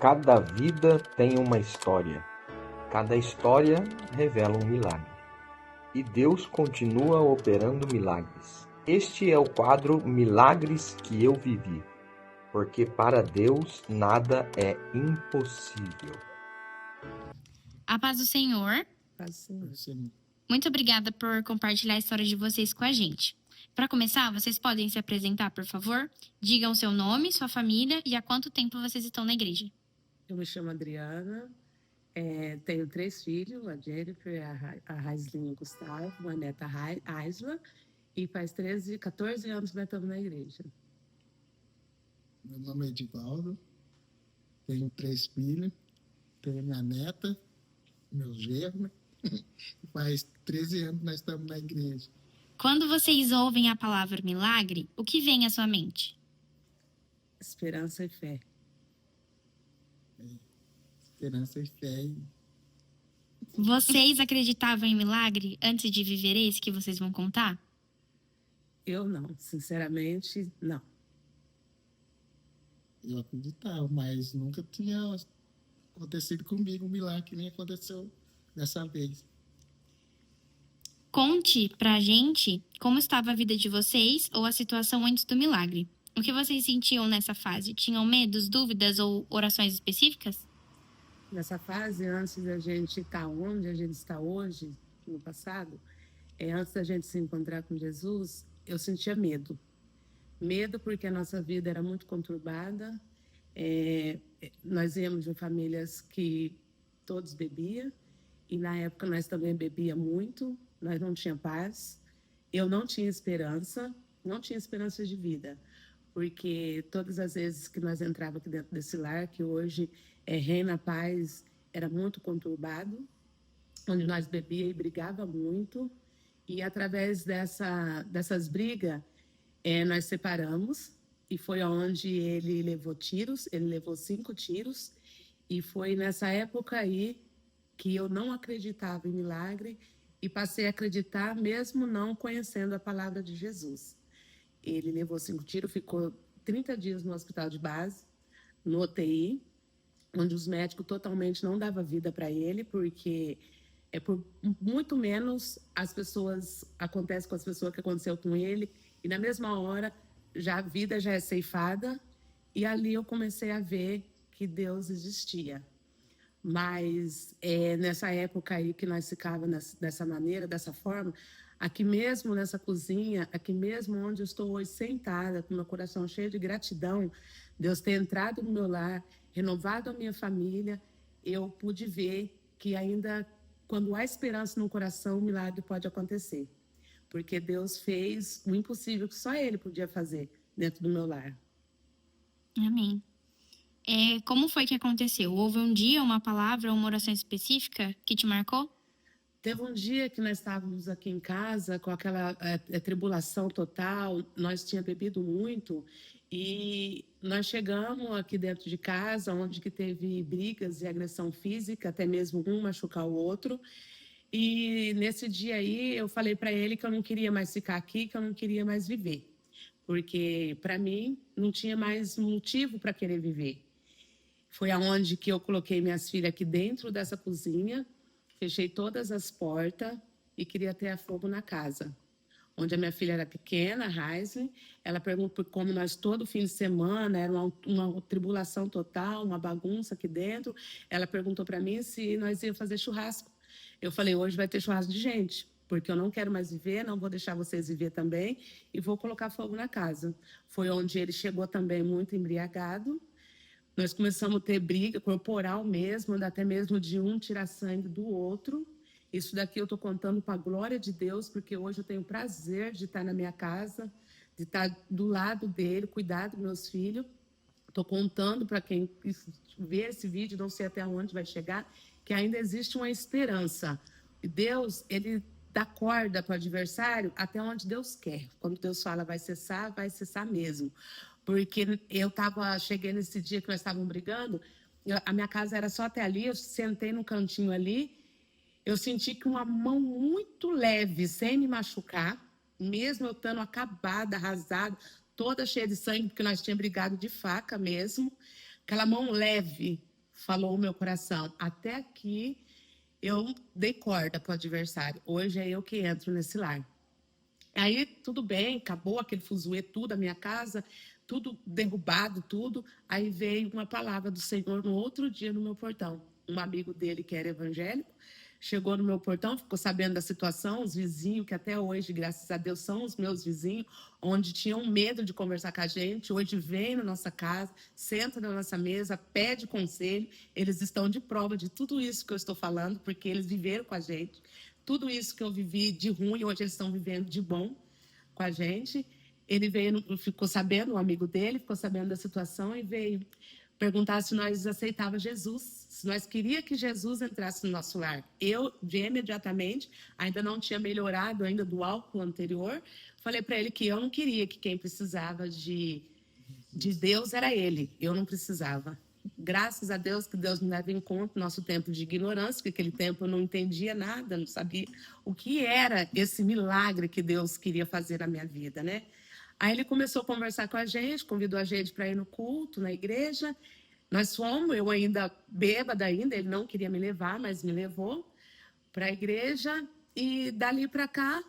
Cada vida tem uma história. Cada história revela um milagre. E Deus continua operando milagres. Este é o quadro Milagres que eu vivi. Porque para Deus nada é impossível. A paz do Senhor. Muito obrigada por compartilhar a história de vocês com a gente. Para começar, vocês podem se apresentar, por favor? Digam seu nome, sua família e há quanto tempo vocês estão na igreja. Eu me chamo Adriana, tenho 3 filhos, a Jennifer, a Raislin e o Gustavo, uma neta Aisla, e faz 14 anos que nós estamos na igreja. Meu nome é Edivaldo, tenho 3 filhos, tenho minha neta, meu genro, faz 13 anos que nós estamos na igreja. Quando vocês ouvem a palavra milagre, o que vem à sua mente? Esperança e fé. Esperança e fé. Vocês acreditavam em milagre antes de viver esse que vocês vão contar? Eu não, sinceramente, não. Eu acreditava, mas nunca tinha acontecido comigo um milagre que nem aconteceu dessa vez. Conte pra gente como estava a vida de vocês ou a situação antes do milagre. O que vocês sentiam nessa fase? Tinham medos, dúvidas ou orações específicas? Nessa fase, antes da gente estar onde a gente está hoje, no passado, antes da gente se encontrar com Jesus, eu sentia medo. Medo porque a nossa vida era muito conturbada. Nós íamos de famílias que todos bebiam, e na época nós também bebia muito, nós não tínhamos paz. Eu não tinha esperança de vida, porque todas as vezes que nós entrávamos aqui dentro desse lar, que hoje reina a paz, era muito conturbado, onde nós bebia e brigava muito, e através dessas brigas, nós separamos, e foi onde ele levou tiros, ele levou 5 tiros, e foi nessa época aí que eu não acreditava em milagre, e passei a acreditar mesmo não conhecendo a palavra de Jesus. Ele levou 5 tiros, ficou 30 dias no hospital de base, no UTI, onde os médicos totalmente não davam vida para ele, porque por muito menos acontece com as pessoas que aconteceu com ele, e na mesma hora a vida já é ceifada, e ali eu comecei a ver que Deus existia. Mas nessa época aí que nós ficávamos dessa maneira, dessa forma, aqui mesmo nessa cozinha, aqui mesmo onde eu estou hoje sentada, com meu coração cheio de gratidão, Deus ter entrado no meu lar, renovado a minha família, eu pude ver que ainda, quando há esperança no coração, o milagre pode acontecer. Porque Deus fez o impossível que só Ele podia fazer dentro do meu lar. Amém. Como foi que aconteceu? Houve um dia, uma palavra, uma oração específica que te marcou? Teve um dia que nós estávamos aqui em casa com aquela tribulação total, nós tínhamos bebido muito e nós chegamos aqui dentro de casa, onde que teve brigas e agressão física, até mesmo um machucar o outro. E nesse dia aí eu falei para ele que eu não queria mais ficar aqui, que eu não queria mais viver, porque para mim não tinha mais motivo para querer viver. Foi aonde que eu coloquei minhas filhas aqui dentro dessa cozinha, fechei todas as portas e queria ter fogo na casa. Onde a minha filha era pequena, a Raislin, ela perguntou como nós todo fim de semana, era uma tribulação total, uma bagunça aqui dentro. Ela perguntou para mim se nós íamos fazer churrasco. Eu falei, hoje vai ter churrasco de gente, porque eu não quero mais viver, não vou deixar vocês viver também e vou colocar fogo na casa. Foi onde ele chegou também muito embriagado. Nós começamos a ter briga corporal mesmo, até mesmo de um tirar sangue do outro. Isso daqui eu estou contando para a glória de Deus, porque hoje eu tenho o prazer de estar na minha casa, de estar do lado dele, cuidar dos meus filhos. Estou contando para quem ver esse vídeo, não sei até onde vai chegar, que ainda existe uma esperança. E Deus, ele dá corda para o adversário até onde Deus quer. Quando Deus fala vai cessar mesmo. Porque cheguei nesse dia que nós estávamos brigando, a minha casa era só até ali, eu sentei no cantinho ali, eu senti que uma mão muito leve, sem me machucar, mesmo eu estando acabada, arrasada, toda cheia de sangue, porque nós tínhamos brigado de faca mesmo, aquela mão leve, falou o meu coração. Até aqui eu dei corda para o adversário. Hoje é eu que entro nesse lar. Aí tudo bem, acabou aquele fuzuê, tudo, a minha casa, tudo derrubado, tudo. Aí veio uma palavra do Senhor no outro dia no meu portão. Um amigo dele que era evangélico chegou no meu portão, ficou sabendo da situação, os vizinhos, que até hoje, graças a Deus, são os meus vizinhos, onde tinham medo de conversar com a gente, hoje vem na nossa casa, senta na nossa mesa, pede conselho, eles estão de prova de tudo isso que eu estou falando, porque eles viveram com a gente. Tudo isso que eu vivi de ruim, hoje eles estão vivendo de bom com a gente. Ele veio, ficou sabendo, um amigo dele, ficou sabendo da situação e veio perguntar se nós aceitávamos Jesus, se nós queríamos que Jesus entrasse no nosso lar. Eu, de imediatamente, ainda não tinha melhorado ainda do álcool anterior, falei para ele que eu não queria, que quem precisava de Deus era ele, eu não precisava. Graças a Deus que Deus me leva em conta nosso tempo de ignorância, porque aquele tempo eu não entendia nada, não sabia o que era esse milagre que Deus queria fazer na minha vida, né? Aí ele começou a conversar com a gente, convidou a gente para ir no culto, na igreja. Nós fomos, eu ainda bêbada ainda, ele não queria me levar, mas me levou para a igreja. E dali para cá,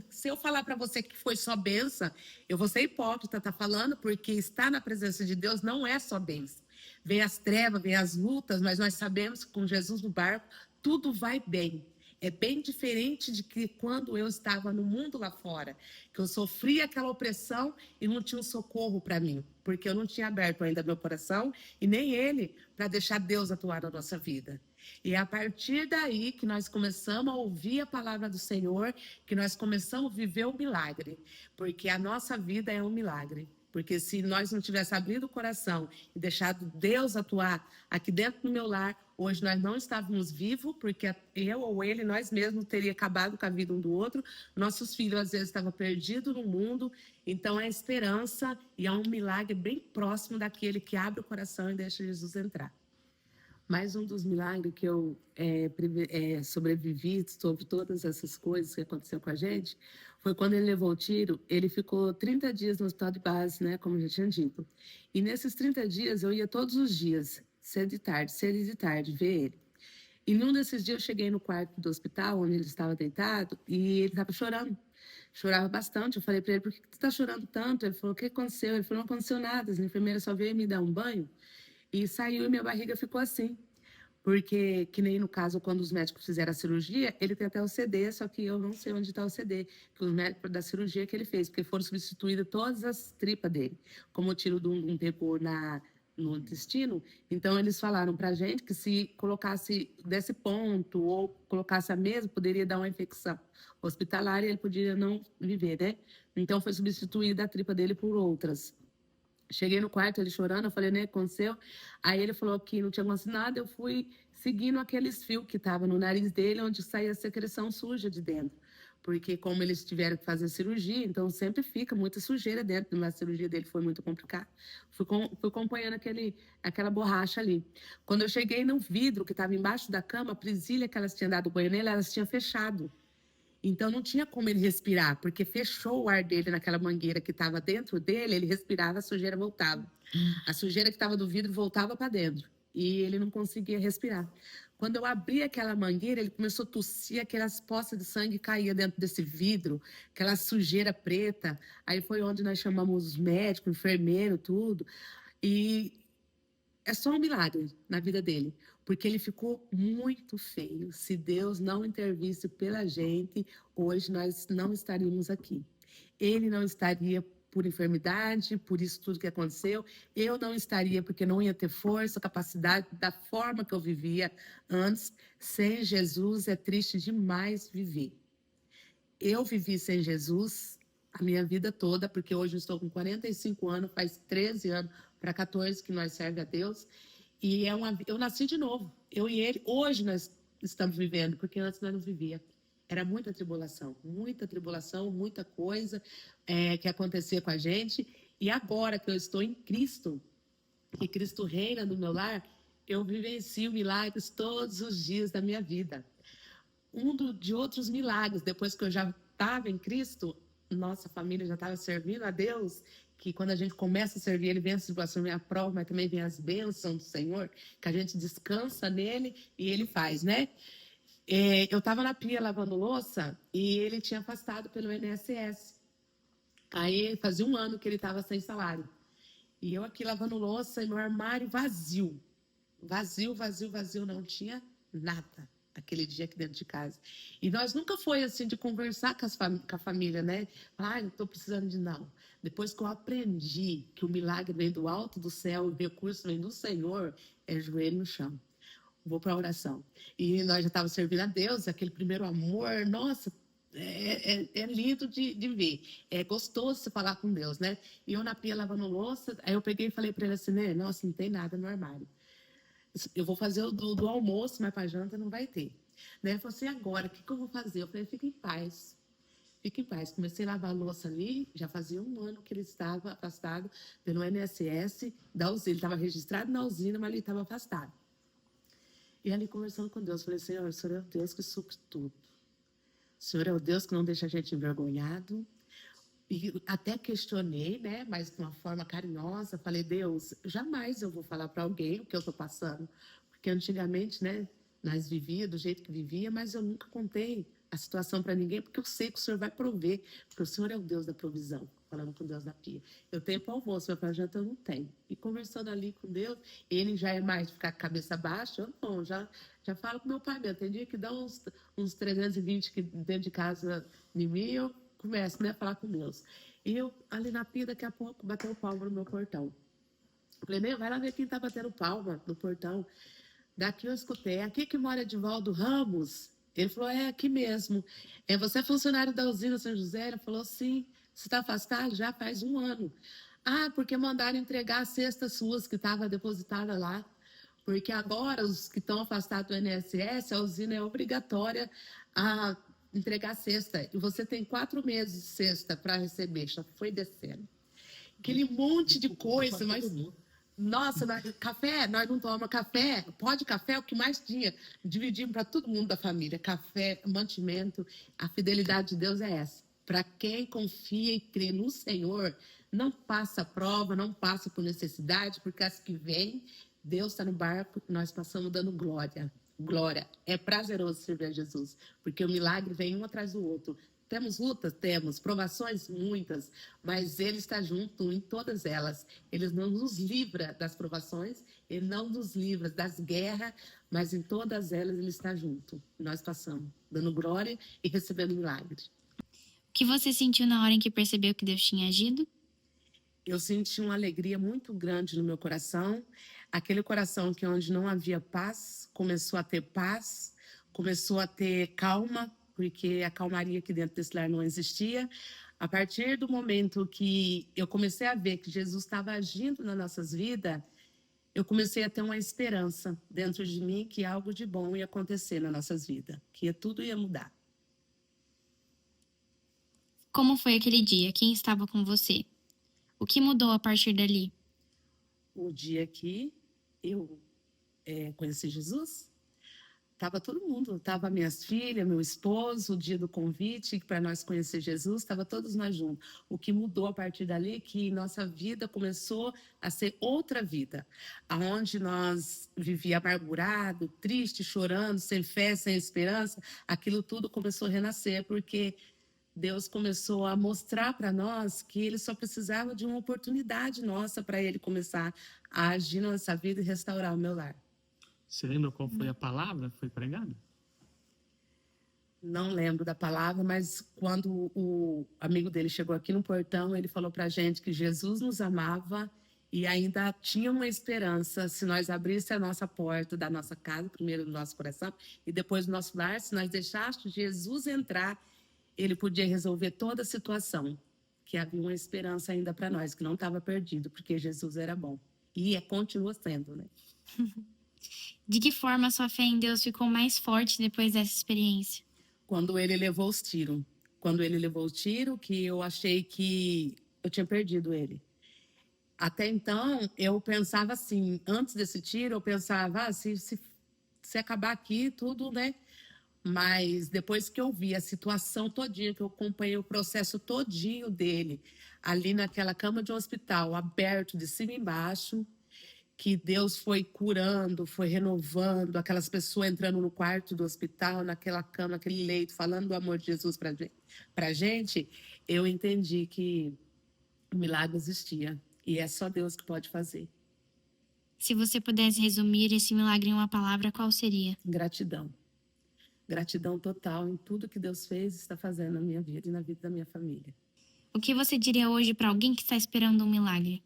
se eu falar para você que foi só bênção, eu vou ser hipócrita, tá falando, porque estar na presença de Deus não é só bênção. Vem as trevas, vem as lutas, mas nós sabemos que com Jesus no barco, tudo vai bem. É bem diferente de que quando eu estava no mundo lá fora, que eu sofria aquela opressão e não tinha um socorro para mim, porque eu não tinha aberto ainda meu coração e nem ele para deixar Deus atuar na nossa vida. E é a partir daí que nós começamos a ouvir a palavra do Senhor, que nós começamos a viver o milagre, porque a nossa vida é um milagre. Porque se nós não tivéssemos abrido o coração e deixado Deus atuar aqui dentro do meu lar, hoje nós não estávamos vivos, porque eu ou ele, nós mesmos, teria acabado com a vida um do outro. Nossos filhos, às vezes, estavam perdidos no mundo. Então, é esperança e é um milagre bem próximo daquele que abre o coração e deixa Jesus entrar. Mais um dos milagres que eu sobrevivi sobre todas essas coisas que aconteceram com a gente foi quando ele levou o tiro. Ele ficou 30 dias no hospital de base, né, como eu já tinha dito. E nesses 30 dias eu ia todos os dias, cedo e de tarde, ver ele. E num desses dias eu cheguei no quarto do hospital, onde ele estava deitado, e ele estava chorando. Chorava bastante. Eu falei para ele: por que você está chorando tanto? Ele falou: o que aconteceu? Ele falou: não aconteceu nada, as enfermeiras só veio me dar um banho. E saiu e minha barriga ficou assim. Porque, que nem no caso, quando os médicos fizeram a cirurgia, ele tem até o CD, só que eu não sei onde está o CD, que os médicos da cirurgia que ele fez, porque foram substituídas todas as tripas dele. Como o tiro de um pegou no intestino, então eles falaram pra gente que se colocasse desse ponto ou colocasse a mesa, poderia dar uma infecção hospitalar e ele poderia não viver, né? Então foi substituída a tripa dele por outras. Cheguei no quarto, ele chorando, eu falei: né, aconteceu? Aí ele falou que não tinha acontecido nada, eu fui seguindo aqueles fios que estavam no nariz dele, onde saía a secreção suja de dentro. Porque como eles tiveram que fazer cirurgia, então sempre fica muita sujeira dentro, mas a cirurgia dele foi muito complicada. Fui acompanhando aquela borracha ali. Quando eu cheguei no vidro que estava embaixo da cama, a presilha que elas tinham dado banho nele, elas tinham fechado. Então, não tinha como ele respirar, porque fechou o ar dele naquela mangueira que estava dentro dele, ele respirava, a sujeira voltava. A sujeira que estava do vidro voltava para dentro e ele não conseguia respirar. Quando eu abri aquela mangueira, ele começou a tossir, aquelas poças de sangue caíam dentro desse vidro, aquela sujeira preta. Aí foi onde nós chamamos os médicos, enfermeiro, tudo. E é só um milagre na vida dele, porque ele ficou muito feio. Se Deus não intervisse pela gente, hoje nós não estaríamos aqui. Ele não estaria por enfermidade, por isso tudo que aconteceu. Eu não estaria porque não ia ter força, capacidade da forma que eu vivia antes. Sem Jesus é triste demais viver. Eu vivi sem Jesus a minha vida toda, porque hoje eu estou com 45 anos, faz 13 anos para 14 que nós servemos a Deus. E eu nasci de novo. Eu e ele, hoje nós estamos vivendo, porque antes nós não vivíamos. Era muita tribulação, muita coisa que acontecia com a gente. E agora que eu estou em Cristo, e Cristo reina no meu lar, eu vivencio milagres todos os dias da minha vida. De outros milagres, depois que eu já estava em Cristo, nossa família já estava servindo a Deus, que quando a gente começa a servir, ele vem a situação, vem a prova, mas também vem as bênçãos do Senhor, que a gente descansa nele e ele faz, né? Eu estava na pia lavando louça e ele tinha afastado pelo INSS. Aí fazia 1 ano que ele estava sem salário. E eu aqui lavando louça e meu armário vazio. Vazio, não tinha nada aquele dia aqui dentro de casa. E nós nunca foi assim de conversar com a família, né? Não estou precisando de não. Depois que eu aprendi que o milagre vem do alto do céu, o recurso vem do Senhor, é joelho no chão. Vou para a oração. E nós já estávamos servindo a Deus, aquele primeiro amor, nossa, é lindo de ver. É gostoso você falar com Deus, né? E eu na pia lavando louça, aí eu peguei e falei para ele assim, né? Nossa, não tem nada no armário. Eu vou fazer o do almoço, mas para janta não vai ter. Né? Ele falou assim, agora, o que eu vou fazer? Eu falei, fica em paz. Fica em paz. Comecei a lavar a louça ali, já fazia 1 ano que ele estava afastado pelo INSS da usina. Ele estava registrado na usina, mas ele estava afastado. E ali conversando com Deus, falei, Senhor, o Senhor é o Deus que supre tudo. O Senhor é o Deus que não deixa a gente envergonhado. E até questionei, né, mas de uma forma carinhosa, falei, Deus, jamais eu vou falar para alguém o que eu estou passando. Porque antigamente, né, nós vivíamos do jeito que vivia, mas eu nunca contei a situação para ninguém, porque eu sei que o Senhor vai prover, porque o Senhor é o Deus da provisão, falando com Deus da pia. Eu tenho para o almoço, mas para janta eu não tenho. E conversando ali com Deus, ele já é mais de ficar com a cabeça baixa, eu não, já falo com meu pai mesmo. Tem dia que dá uns 320 que dentro de casa em mim, eu começo, né, a falar com Deus. E eu, ali na pia, daqui a pouco, bateu palma no meu portão. Falei, né, vai lá ver quem tá batendo palma no portão. Daqui eu escutei, é aqui que mora Edivaldo Ramos. Ele falou, é aqui mesmo. Você é funcionário da usina São José? Ele falou, sim. Você está afastado? Já faz 1 ano. Porque mandaram entregar as cestas suas que estava depositada lá. Porque agora, os que estão afastados do INSS, a usina é obrigatória a entregar cesta. E você tem 4 meses de cesta para receber. Já foi descendo. Aquele monte de coisa, mas... Nossa, café, nós não tomamos café. Pode café, o que mais tinha. Dividimos para todo mundo da família. Café, mantimento. A fidelidade de Deus é essa. Para quem confia e crê no Senhor, não passa prova, não passa por necessidade, porque as que vêm, Deus está no barco, nós passamos dando glória. Glória. É prazeroso servir a Jesus, porque o milagre vem um atrás do outro. Temos lutas? Temos. Provações? Muitas. Mas Ele está junto em todas elas. Ele não nos livra das provações, Ele não nos livra das guerras, mas em todas elas Ele está junto. Nós passamos, dando glória e recebendo milagre. O que você sentiu na hora em que percebeu que Deus tinha agido? Eu senti uma alegria muito grande no meu coração. Aquele coração que onde não havia paz, começou a ter paz, começou a ter calma, porque a calmaria aqui dentro desse lar não existia. A partir do momento que eu comecei a ver que Jesus estava agindo nas nossas vidas, eu comecei a ter uma esperança dentro de mim que algo de bom ia acontecer nas nossas vidas, que tudo ia mudar. Como foi aquele dia? Quem estava com você? O que mudou a partir dali? O dia que eu conheci Jesus, estava todo mundo, estava minhas filhas, meu esposo, o dia do convite para nós conhecer Jesus, estava todos nós juntos. O que mudou a partir dali é que nossa vida começou a ser outra vida, aonde nós vivíamos amargurado, triste, chorando, sem fé, sem esperança, aquilo tudo começou a renascer, porque Deus começou a mostrar para nós que Ele só precisava de uma oportunidade nossa para Ele começar a agir na nossa vida e restaurar o meu lar. Você lembra qual foi a palavra que foi pregada? Não lembro da palavra, mas quando o amigo dele chegou aqui no portão, ele falou para a gente que Jesus nos amava e ainda tinha uma esperança se nós abríssemos a nossa porta da nossa casa, primeiro do nosso coração, e depois do nosso lar, se nós deixássemos Jesus entrar, Ele podia resolver toda a situação, que havia uma esperança ainda para nós, que não estava perdido, porque Jesus era bom. E continua sendo, né? De que forma a sua fé em Deus ficou mais forte depois dessa experiência? Quando ele levou os tiros. Quando ele levou o tiro, que eu achei que eu tinha perdido ele. Até então, eu pensava assim, antes desse tiro, eu pensava, se acabar aqui, tudo, né? Mas depois que eu vi a situação todinha, que eu acompanhei o processo todinho dele, ali naquela cama de um hospital, aberto de cima e embaixo, que Deus foi curando, foi renovando, aquelas pessoas entrando no quarto do hospital, naquela cama, naquele leito, falando do amor de Jesus pra gente, eu entendi que o milagre existia. E é só Deus que pode fazer. Se você pudesse resumir esse milagre em uma palavra, qual seria? Gratidão. Gratidão total em tudo que Deus fez e está fazendo na minha vida e na vida da minha família. O que você diria hoje para alguém que está esperando um milagre?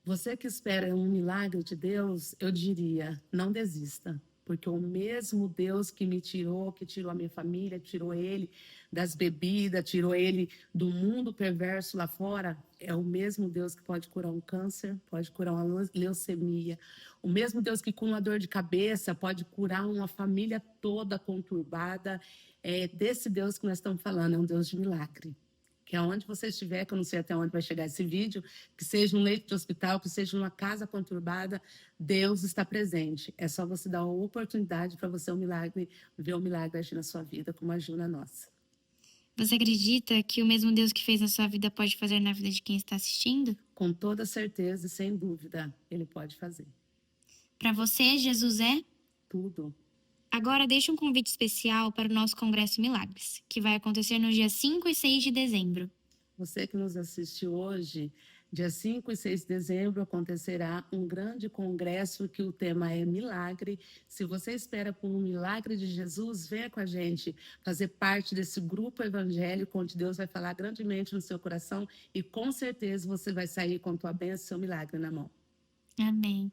Você que espera um milagre de Deus, eu diria, não desista. Porque o mesmo Deus que me tirou, que tirou a minha família, tirou ele das bebidas, tirou ele do mundo perverso lá fora, é o mesmo Deus que pode curar um câncer, pode curar uma leucemia. O mesmo Deus que cura uma dor de cabeça pode curar uma família toda conturbada. É desse Deus que nós estamos falando, é um Deus de milagre. Que aonde você estiver, que eu não sei até onde vai chegar esse vídeo, que seja um leito de hospital, que seja uma casa conturbada, Deus está presente. É só você dar uma oportunidade para você ver o milagre agir na sua vida, como agiu na nossa. Você acredita que o mesmo Deus que fez na sua vida pode fazer na vida de quem está assistindo? Com toda certeza e sem dúvida, Ele pode fazer. Para você, Jesus é? Tudo. Agora deixe um convite especial para o nosso Congresso Milagres, que vai acontecer nos dias 5 e 6 de dezembro. Você que nos assiste hoje, dia 5 e 6 de dezembro acontecerá um grande congresso que o tema é milagre. Se você espera por um milagre de Jesus, venha com a gente fazer parte desse grupo evangélico onde Deus vai falar grandemente no seu coração e com certeza você vai sair com tua bênção e seu milagre na mão. Amém.